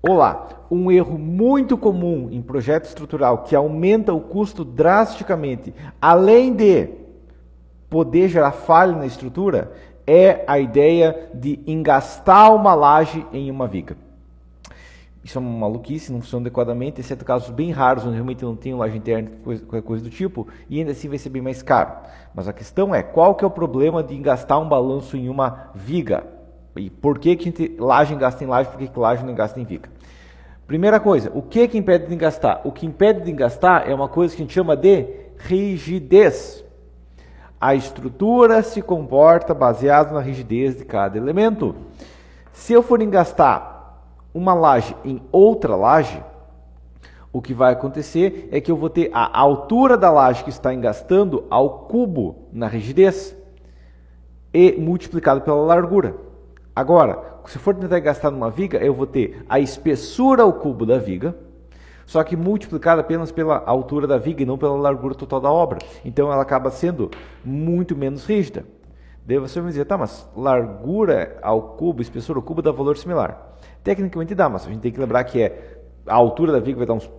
Olá, um erro muito comum em projeto estrutural que aumenta o custo drasticamente, além de poder gerar falha na estrutura, é a ideia de engastar uma laje em uma viga. Isso é uma maluquice, não funciona adequadamente, exceto casos bem raros, onde realmente não tem laje interna, qualquer coisa do tipo, e ainda assim vai ser bem mais caro. Mas a questão é, qual que é o problema de engastar um balanço em uma viga? E por que laje engasta em laje, por que laje não engasta em viga? Primeira coisa, o que impede de engastar? O que impede de engastar é uma coisa que a gente chama de rigidez. A estrutura se comporta baseado na rigidez de cada elemento. Se eu for engastar uma laje em outra laje, o que vai acontecer é que eu vou ter a altura da laje que está engastando ao cubo na rigidez e multiplicado pela largura. Agora, se for tentar engastar numa viga, eu vou ter a espessura ao cubo da viga, só que multiplicada apenas pela altura da viga e não pela largura total da obra. Então ela acaba sendo muito menos rígida. Daí você vai dizer, tá, mas largura ao cubo, espessura ao cubo dá valor similar. Tecnicamente dá, mas a gente tem que lembrar que a altura da viga vai dar uns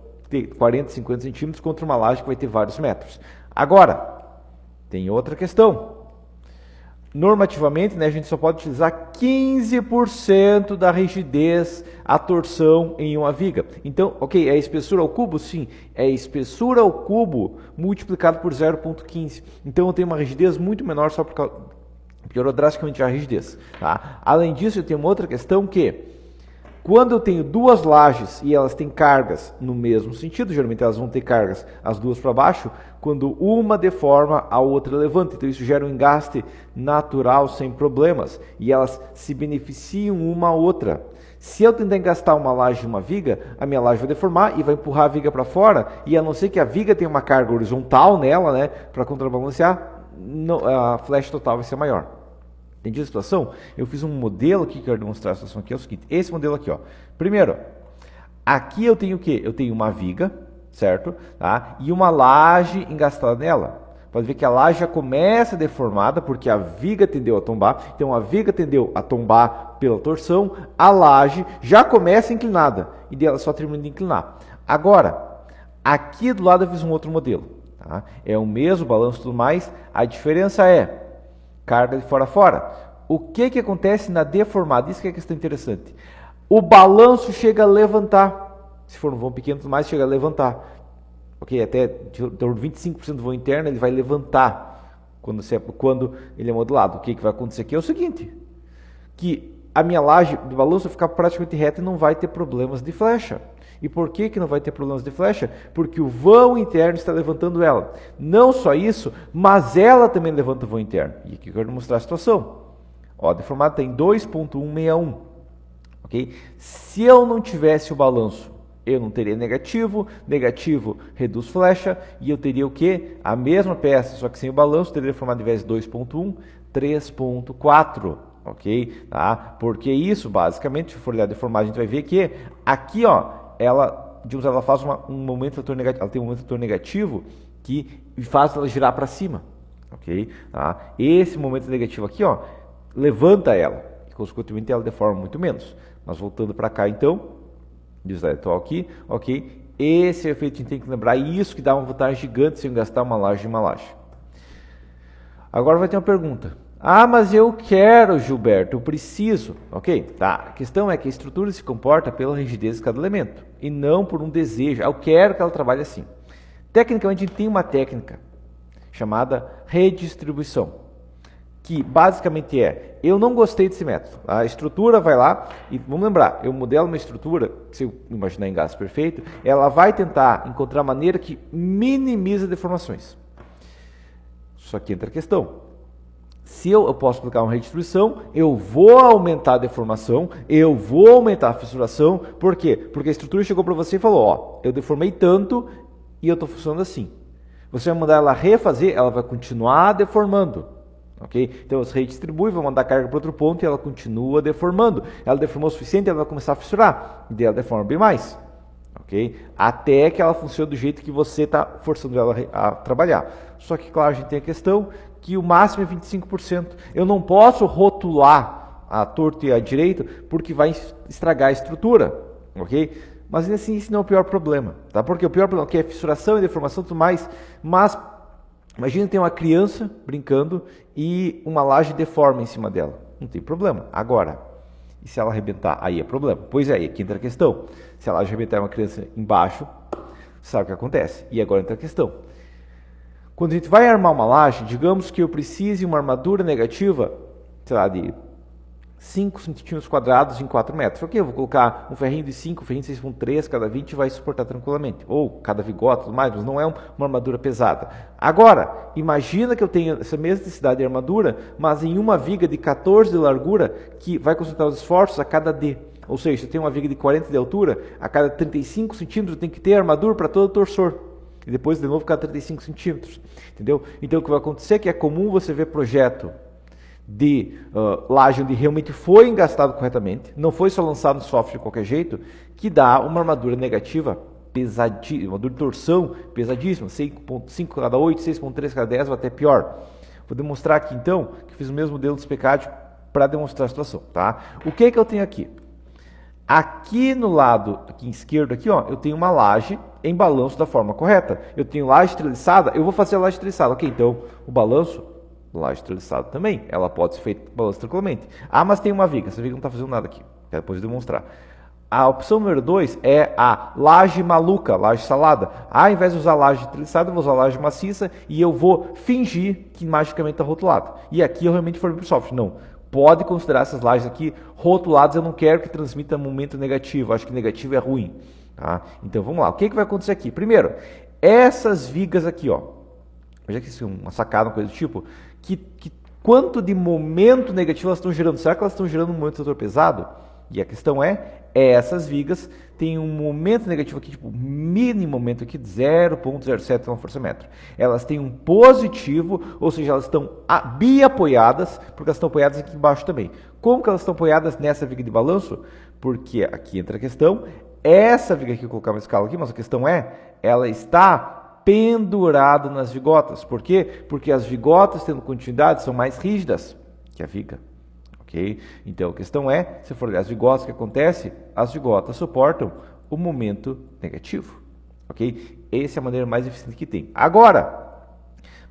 40, 50 centímetros contra uma laje que vai ter vários metros. Agora, tem outra questão. Normativamente, a gente só pode utilizar 15% da rigidez, a torção em uma viga. Então, ok, é espessura ao cubo? Sim, é espessura ao cubo multiplicado por 0,15. Então, eu tenho uma rigidez muito menor, só porque piorou drasticamente a rigidez. Tá? Além disso, eu tenho uma outra questão que, quando eu tenho duas lajes e elas têm cargas no mesmo sentido, geralmente elas vão ter cargas as duas para baixo, quando uma deforma, a outra levanta. Então isso gera um engaste natural sem problemas e elas se beneficiam uma a outra. Se eu tentar engastar uma laje e uma viga, a minha laje vai deformar e vai empurrar a viga para fora, e a não ser que a viga tenha uma carga horizontal nela, né, para contrabalancear, a flecha total vai ser maior. Entendi a situação? Eu fiz um modelo aqui, que eu quero demonstrar a situação aqui, é o seguinte, esse modelo aqui, ó. Primeiro, aqui eu tenho o quê? Eu tenho uma viga, certo? Tá? E uma laje engastada nela. Pode ver que a laje já começa deformada, porque a viga tendeu a tombar. Então, a viga tendeu a tombar pela torção, a laje já começa inclinada, e dela só termina de inclinar. Agora, aqui do lado eu fiz um outro modelo. Tá? É o mesmo balanço e tudo mais, a diferença é carga de fora a fora. O que acontece na deformada? Isso que é a questão interessante. O balanço chega a levantar. Se for um vão pequeno, mais chega a levantar. Ok? Até de 25% do vão interno ele vai levantar quando ele é modulado. O que vai acontecer aqui é o seguinte, que a minha laje do balanço vai ficar praticamente reta e não vai ter problemas de flecha. E por que não vai ter problemas de flecha? Porque o vão interno está levantando ela. Não só isso, mas ela também levanta o vão interno. E aqui eu quero mostrar a situação. Ó, a deformada tem 2.161. Okay? Se eu não tivesse o balanço, eu não teria negativo. Negativo reduz flecha. E eu teria o quê? A mesma peça, só que sem o balanço, teria deformado, ao invés de 2.1, 3.4. Ok? Tá? Porque isso, basicamente, se for olhar a deformada, a gente vai ver que aqui, ó, ela faz um momento fator negativo, ela tem um momento fator negativo que faz ela girar para cima, ok? Tá? Esse momento negativo aqui, ó, levanta ela, e consequentemente ela deforma muito menos. Mas voltando para cá, então, diz atual aqui, ok? Esse é o efeito que a gente tem que lembrar, isso que dá uma vantagem gigante se eu gastar uma laje em uma laje. Agora vai ter uma pergunta. Ah, mas eu quero, Gilberto, eu preciso. Ok, tá. A questão é que a estrutura se comporta pela rigidez de cada elemento e não por um desejo. Eu quero que ela trabalhe assim. Tecnicamente, a gente tem uma técnica chamada redistribuição, que basicamente eu não gostei desse método. A estrutura vai lá e, vamos lembrar, eu modelo uma estrutura, se eu imaginar em gasto perfeito, ela vai tentar encontrar maneira que minimiza deformações. Só que entra a questão. Se eu posso aplicar uma redistribuição, eu vou aumentar a deformação, eu vou aumentar a fissuração. Por quê? Porque a estrutura chegou para você e falou, ó, eu deformei tanto e eu estou funcionando assim. Você vai mandar ela refazer, ela vai continuar deformando. Okay? Então você redistribui, vai mandar a carga para outro ponto e ela continua deformando. Ela deformou o suficiente, ela vai começar a fissurar. E daí ela deforma bem mais. Okay? Até que ela funcione do jeito que você está forçando ela a trabalhar. Só que, claro, a gente tem a questão que o máximo é 25%. Eu não posso rotular a torto e a direito porque vai estragar a estrutura. ok? Mas ainda assim, esse não é o pior problema, tá? Porque o pior problema aqui é fissuração e deformação e tudo mais, mas imagina ter uma criança brincando e uma laje deforma em cima dela. Não tem problema. Agora, e se ela arrebentar? Aí é problema. Pois é, aí aqui entra a questão. Se a laje arrebentar uma criança embaixo, sabe o que acontece? E agora entra a questão. Quando a gente vai armar uma laje, digamos que eu precise uma armadura negativa, sei lá, de 5 centímetros quadrados em 4 metros. Ok, eu vou colocar um ferrinho de 5, um ferrinho de 6,3, cada 20 vai suportar tranquilamente. Ou cada vigota, tudo mais, mas não é uma armadura pesada. Agora, imagina que eu tenho essa mesma necessidade de armadura, mas em uma viga de 14 de largura, que vai concentrar os esforços a cada D. Ou seja, eu tenho uma viga de 40 de altura, a cada 35 centímetros eu tenho que ter armadura para todo o torsor. E depois, de novo, cada 35 centímetros. Entendeu? Então, o que vai acontecer é que é comum você ver projeto de laje onde realmente foi engastado corretamente, não foi só lançado no software de qualquer jeito, que dá uma armadura negativa pesadíssima, uma armadura de torção pesadíssima, 5.5 cada 8, 6.3 cada 10 ou até pior. Vou demonstrar aqui então, que fiz o mesmo modelo do SPCAD para demonstrar a situação. Tá? O que eu tenho aqui? Aqui no lado aqui esquerdo, aqui, ó, eu tenho uma laje em balanço da forma correta. Eu tenho laje treliçada, eu vou fazer a laje treliçada. Ok, então o balanço, laje treliçada também, ela pode ser feita balanço tranquilamente. Ah, mas tem uma viga, essa viga não está fazendo nada aqui. Quero depois demonstrar. A opção número 2 é a laje maluca, laje salada. Ao invés de usar laje treliçada, eu vou usar laje maciça e eu vou fingir que magicamente está rotulado. E aqui eu realmente formei para o software. Não, pode considerar essas lajes aqui rotuladas, eu não quero que transmita momento negativo, acho que negativo é ruim. Tá? Então vamos lá, o que vai acontecer aqui? Primeiro, essas vigas aqui, ó, veja que isso é uma sacada, uma coisa do tipo, que quanto de momento negativo elas estão gerando? Será que elas estão gerando um momento setor pesado? E a questão essas vigas têm um momento negativo aqui, tipo, mínimo momento aqui de 0,07 kgfm. Elas têm um positivo, ou seja, elas estão biapoiadas, porque elas estão apoiadas aqui embaixo também. Como que elas estão apoiadas nessa viga de balanço? Porque aqui entra a questão, essa viga aqui, eu vou colocar uma escala aqui, mas a questão ela está pendurada nas vigotas. Por quê? Porque as vigotas, tendo continuidade, são mais rígidas que a viga. Okay? Então a questão se for olhar as vigotas, o que acontece? As vigotas suportam o momento negativo. Okay? Essa é a maneira mais eficiente que tem. Agora,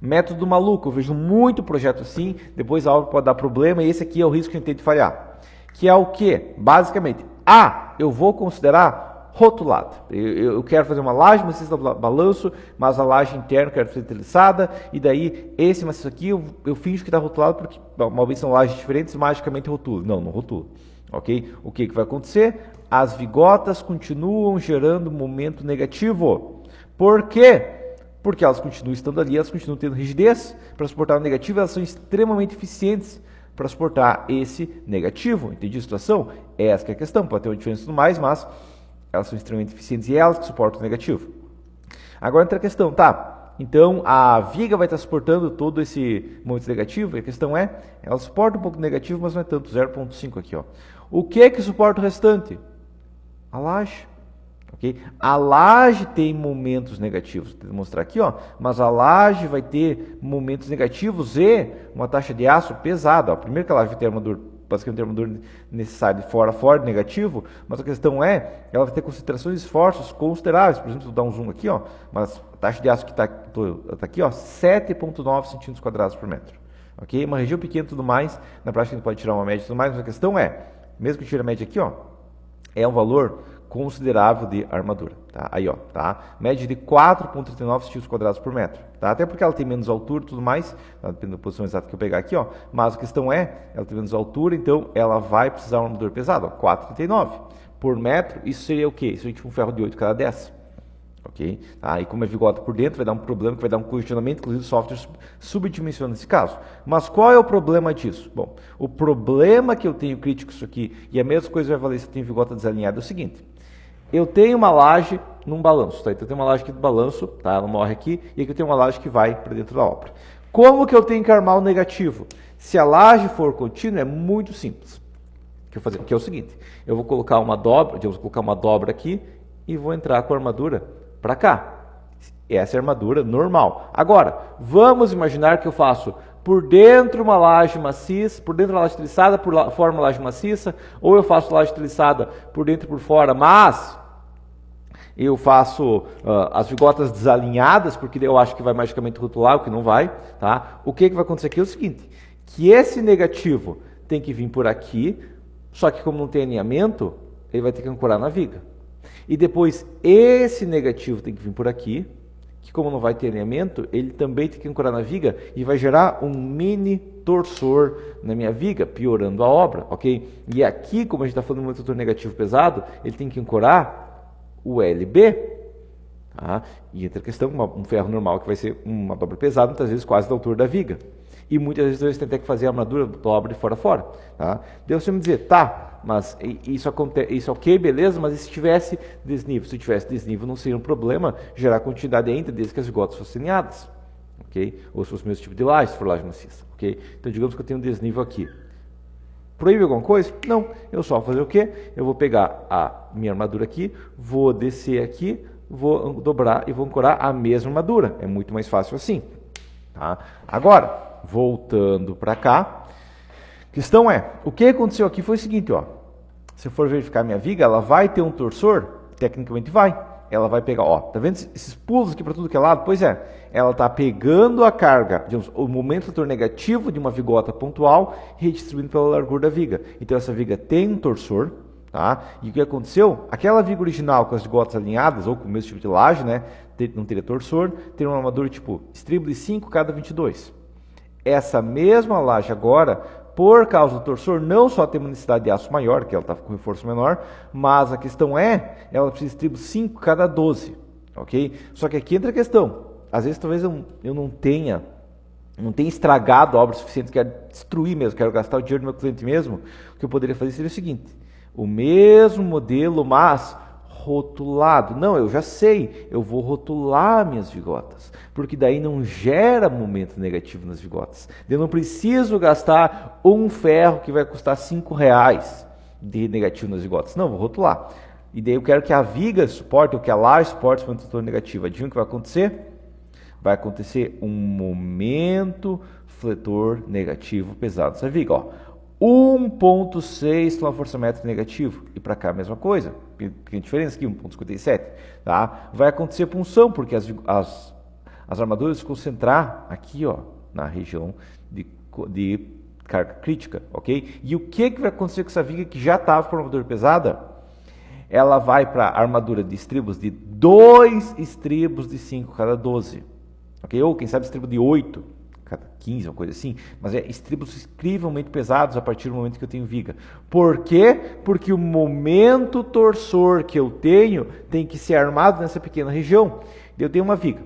método maluco, eu vejo muito projeto assim, depois a obra pode dar problema, e esse aqui é o risco que a gente tem de falhar. Que é o que? Basicamente, eu vou considerar rotulado. Eu quero fazer uma laje maciça de balanço, mas a laje interna eu quero fazer treliçada, e daí esse maciço aqui eu finjo que está rotulado, porque uma vez são lajes diferentes, magicamente rotulo. Não rotulo. Okay? O que vai acontecer? As vigotas continuam gerando momento negativo. Por quê? Porque elas continuam estando ali, elas continuam tendo rigidez para suportar o negativo, elas são extremamente eficientes para suportar esse negativo. Entendi a situação? Essa que é a questão. Pode ter uma diferença e tudo mais, mas elas são extremamente eficientes e elas que suportam o negativo. Agora entra a questão, tá? Então a viga vai estar suportando todo esse momento negativo, e a questão ela suporta um pouco negativo, mas não é tanto, 0,5 aqui, ó. O que suporta o restante? A laje. Okay? A laje tem momentos negativos, vou demonstrar aqui, ó, mas a laje vai ter momentos negativos e uma taxa de aço pesada. Ó. Primeiro que a laje vai ter armadura, basicamente armadura necessária de fora a fora, negativo, mas a questão ela vai ter concentrações de esforços consideráveis. Por exemplo, vou dar um zoom aqui, ó, mas a taxa de aço que está aqui, ó, 7,9 centímetros quadrados por metro. Okay? Uma região pequena e tudo mais, na prática a gente pode tirar uma média e tudo mais, mas a questão mesmo que eu tire a média aqui, ó, é um valor considerável de armadura, tá? Aí, ó, tá? Média de 4,39 centímetros quadrados por metro, tá? Até porque ela tem menos altura e tudo mais, tá? Dependendo da posição exata que eu pegar aqui, ó. Mas a questão ela tem menos altura, então ela vai precisar de uma armadura pesada, ó, 4,39 por metro. Isso seria o quê? Isso seria tipo um ferro de 8 cada 10. Ok? Tá? E como é vigota por dentro, vai dar um problema que vai dar um congestionamento, inclusive o software subdimensiona nesse caso. Mas qual é o problema disso? Bom, o problema que eu tenho crítico isso aqui, e a mesma coisa vai valer se eu tenho vigota desalinhada, é o seguinte. Eu tenho uma laje num balanço, tá? Então eu tenho uma laje aqui do balanço, tá? Ela morre aqui, e aqui eu tenho uma laje que vai para dentro da obra. Como que eu tenho que armar o negativo? Se a laje for contínua, é muito simples. O que eu vou fazer? Que é o seguinte, eu vou colocar uma dobra, aqui e vou entrar com a armadura para cá. Essa é a armadura normal. Agora, vamos imaginar que eu faço por dentro uma laje maciça, por dentro uma laje treliçada, por fora uma laje maciça, ou eu faço laje treliçada por dentro e por fora, mas eu faço as vigotas desalinhadas, porque eu acho que vai magicamente rotular, o que não vai, tá? O que vai acontecer aqui é o seguinte, que esse negativo tem que vir por aqui, só que como não tem alinhamento, ele vai ter que ancorar na viga. E depois esse negativo tem que vir por aqui, que como não vai ter alinhamento, ele também tem que ancorar na viga e vai gerar um mini torsor na minha viga, piorando a obra, ok? E aqui, como a gente está falando de um torsor negativo pesado, ele tem que ancorar o LB, tá? E entra a questão, um ferro normal que vai ser uma dobra pesada, muitas vezes quase da altura da viga. E muitas vezes você tem que fazer a armadura dobra de fora a fora, tá? Daí você me dizer, tá, mas isso ok, beleza, mas e se tivesse desnível? Se tivesse desnível não seria um problema gerar continuidade ainda desde que as vigotas fossem alinhadas, ok? Ou se fosse o mesmo tipo de laje, se for laje maciça, ok? Então digamos que eu tenho um desnível aqui. Proíbe alguma coisa? Não, eu só vou fazer o quê? Eu vou pegar a minha armadura aqui, vou descer aqui, vou dobrar e vou ancorar a mesma armadura. É muito mais fácil assim, tá? Agora, voltando para cá, a questão é, o que aconteceu aqui foi o seguinte, ó. Se eu for verificar minha viga, ela vai ter um torsor? Tecnicamente vai. Ela vai pegar, ó, tá vendo esses pulos aqui para tudo que é lado? Pois é, ela tá pegando a carga, digamos, o momento fator negativo de uma vigota pontual e redistribuindo pela largura da viga. Então essa viga tem um torsor, tá? E o que aconteceu? Aquela viga original com as vigotas alinhadas, ou com o mesmo tipo de laje, né, não teria torsor, teria uma armadura tipo estribo de 5 cada 22. Essa mesma laje agora, por causa do torsor, não só tem uma necessidade de aço maior, que ela está com reforço menor, mas a questão é, ela precisa de estribo 5 cada 12, ok? Só que aqui entra a questão, às vezes talvez eu não tenha estragado a obra suficiente, quero destruir mesmo, quero gastar o dinheiro do meu cliente mesmo, o que eu poderia fazer seria o seguinte, o mesmo modelo, mas rotulado. Não, eu já sei, eu vou rotular minhas vigotas, porque daí não gera momento negativo nas vigotas. Eu não preciso gastar um ferro que vai custar R$5 de negativo nas vigotas. Não, vou rotular. E daí eu quero que a viga suporte, ou que a laje suporte o momento negativo. Adivinha o que vai acontecer? Vai acontecer um momento fletor negativo pesado nessa viga. Ó. 1.6 com força métrica negativo. E para cá a mesma coisa. Pequena diferença aqui, 1.57. Tá? Vai acontecer punção, porque as armaduras se concentrar aqui, ó, na região de carga crítica. Ok? E o que vai acontecer com essa viga que já estava com a armadura pesada? Ela vai para a armadura de estribos de 2 estribos de 5 cada 12. Ok? Ou quem sabe estribo de 8 cada 15, uma coisa assim, mas é estribos incrivelmente pesados a partir do momento que eu tenho viga. Por quê? Porque o momento torsor que eu tenho tem que ser armado nessa pequena região. Eu tenho uma viga.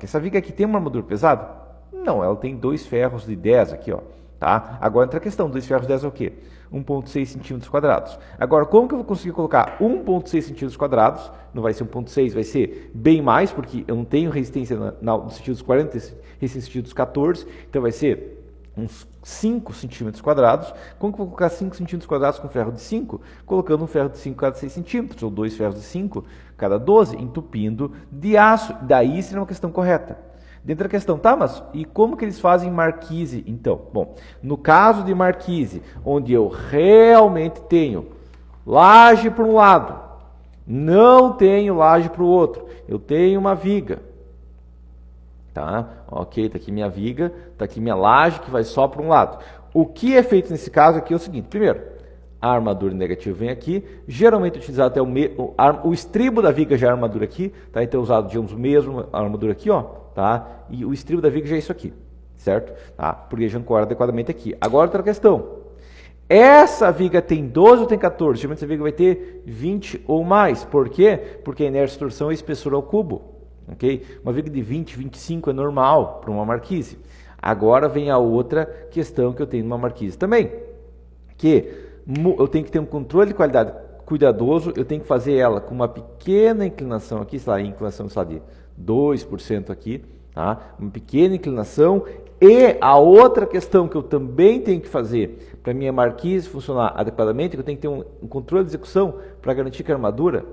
Essa viga aqui tem uma armadura pesada? Não, ela tem 2 ferros de 10 aqui, ó. Tá? Agora entra a questão, 2 ferros de 10 é o quê? 1.6 centímetros quadrados. Agora, como que eu vou conseguir colocar 1.6 centímetros quadrados? Não vai ser 1.6, vai ser bem mais, porque eu não tenho resistência no sentido dos 40, resistência no sentido dos 14, então vai ser uns 5 centímetros quadrados. Como que eu vou colocar 5 centímetros quadrados com ferro de 5? Colocando um ferro de 5 cada 6 centímetros, ou 2 ferros de 5 cada 12, entupindo de aço. Daí seria uma questão correta. Dentro da questão, tá, mas e como que eles fazem marquise, então? Bom, no caso de marquise, onde eu realmente tenho laje para um lado, não tenho laje para o outro, eu tenho uma viga, tá? Ok, tá aqui minha viga, tá aqui minha laje que vai só para um lado. O que é feito nesse caso aqui é o seguinte, primeiro, a armadura negativa vem aqui, geralmente utilizado até o estribo da viga já é a armadura aqui, tá? Então é usado, digamos, mesmo a armadura aqui, ó, tá? E o estribo da viga já é isso aqui, certo? Tá? Porque já ancora adequadamente aqui. Agora outra questão, essa viga tem 12 ou tem 14? Geralmente essa viga vai ter 20 ou mais, por quê? Porque a inércia de torção é espessura ao cubo, ok? Uma viga de 20, 25 é normal para uma marquise. Agora vem a outra questão que eu tenho numa marquise também, que eu tenho que ter um controle de qualidade cuidadoso, eu tenho que fazer ela com uma pequena inclinação aqui, sei lá, inclinação sei lá, de 2% aqui, tá? Uma pequena inclinação. E a outra questão que eu também tenho que fazer para minha marquise funcionar adequadamente, é que eu tenho que ter um controle de execução para garantir que a armadura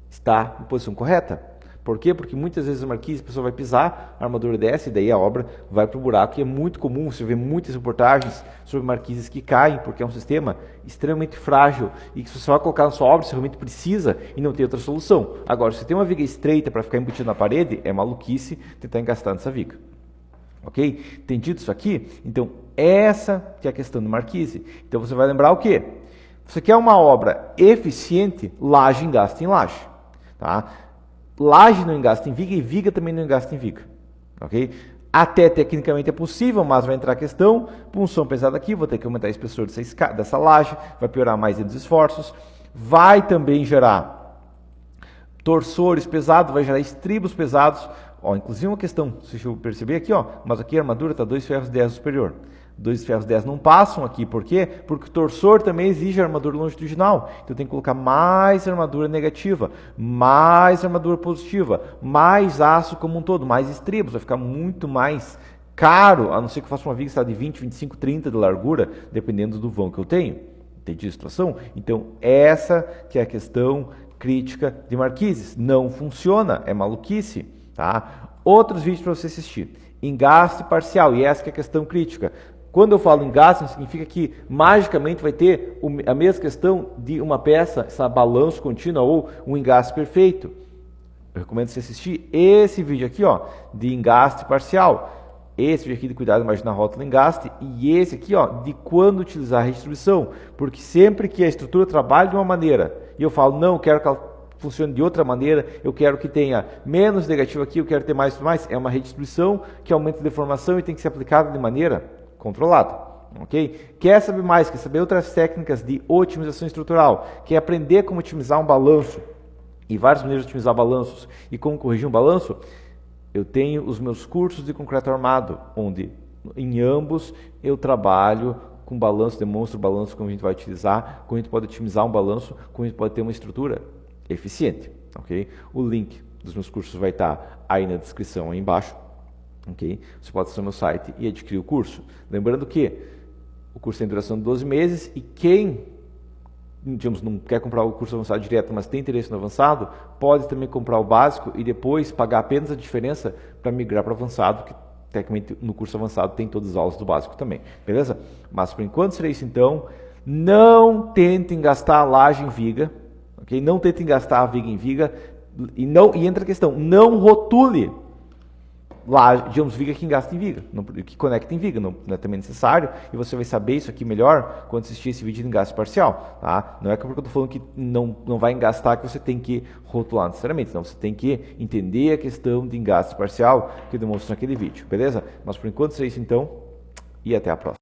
está em posição correta. Por quê? Porque muitas vezes a marquise, a pessoa vai pisar, a armadura desce e daí a obra vai para o buraco. E é muito comum, você vê muitas reportagens sobre marquises que caem, porque é um sistema extremamente frágil e que se você vai colocar na sua obra, você realmente precisa e não tem outra solução. Agora, se você tem uma viga estreita para ficar embutido na parede, é maluquice tentar engastar nessa viga. Ok? Entendido isso aqui? Então, essa que é a questão do marquise. Então, você vai lembrar o quê? Você quer uma obra eficiente, laje engasta em laje. Tá? Laje não engasta em viga e viga também não engasta em viga. Ok? Até tecnicamente é possível, mas vai entrar a questão, punção pesada aqui, vou ter que aumentar a espessor dessa laje, vai piorar mais ainda os esforços, vai também gerar torçores pesados, vai gerar estribos pesados. Ó, inclusive uma questão, se eu perceber aqui, ó, mas aqui a armadura está 2 ferros 10 superior. 2 ferros 10 não passam aqui, por quê? Porque o torçor também exige armadura longitudinal. Então eu tenho que colocar mais armadura negativa, mais armadura positiva, mais aço como um todo, mais estribos. Vai ficar muito mais caro, a não ser que eu faça uma viga de 20, 25, 30 de largura, dependendo do vão que eu tenho. Entendi a situação? Então essa que é a questão crítica de marquises. Não funciona, é maluquice. Tá? Outros vídeos para você assistir. Engaste parcial, e essa que é a questão crítica. Quando eu falo engaste, significa que magicamente vai ter a mesma questão de uma peça, essa balanço contínua ou um engaste perfeito. Eu recomendo você assistir esse vídeo aqui, ó, de engaste parcial. Esse vídeo aqui de cuidado, imagina a rótula engaste. E esse aqui, ó, de quando utilizar a redistribuição. Porque sempre que a estrutura trabalha de uma maneira e eu falo, não, eu quero que ela funcione de outra maneira, eu quero que tenha menos negativo aqui, eu quero ter mais, é uma redistribuição que aumenta a deformação e tem que ser aplicada de maneira controlada, ok? Quer saber mais, quer saber outras técnicas de otimização estrutural, quer aprender como otimizar um balanço e várias maneiras de otimizar balanços e como corrigir um balanço, eu tenho os meus cursos de concreto armado, onde em ambos eu trabalho com balanço, demonstro o balanço, como a gente vai utilizar, como a gente pode otimizar um balanço, como a gente pode ter uma estrutura eficiente, ok? O link dos meus cursos vai estar aí na descrição, aí embaixo. Okay? Você pode acessar o meu site e adquirir o curso. Lembrando que o curso tem duração de 12 meses e quem, digamos, não quer comprar o curso avançado direto, mas tem interesse no avançado, pode também comprar o básico e depois pagar apenas a diferença para migrar para o avançado, que tecnicamente no curso avançado tem todas as aulas do básico também, beleza? Mas por enquanto seria isso então. Não tentem gastar a laje em viga, okay? Não tentem gastar a viga em viga e entra a questão, não rotule lá, digamos, viga que engasta em viga, que conecta em viga, não é também necessário, e você vai saber isso aqui melhor quando assistir esse vídeo de engaste parcial, tá? Não é porque eu estou falando que não vai engastar que você tem que rotular necessariamente, não, você tem que entender a questão de engaste parcial que eu demonstro naquele vídeo, beleza? Mas por enquanto é isso então, e até a próxima.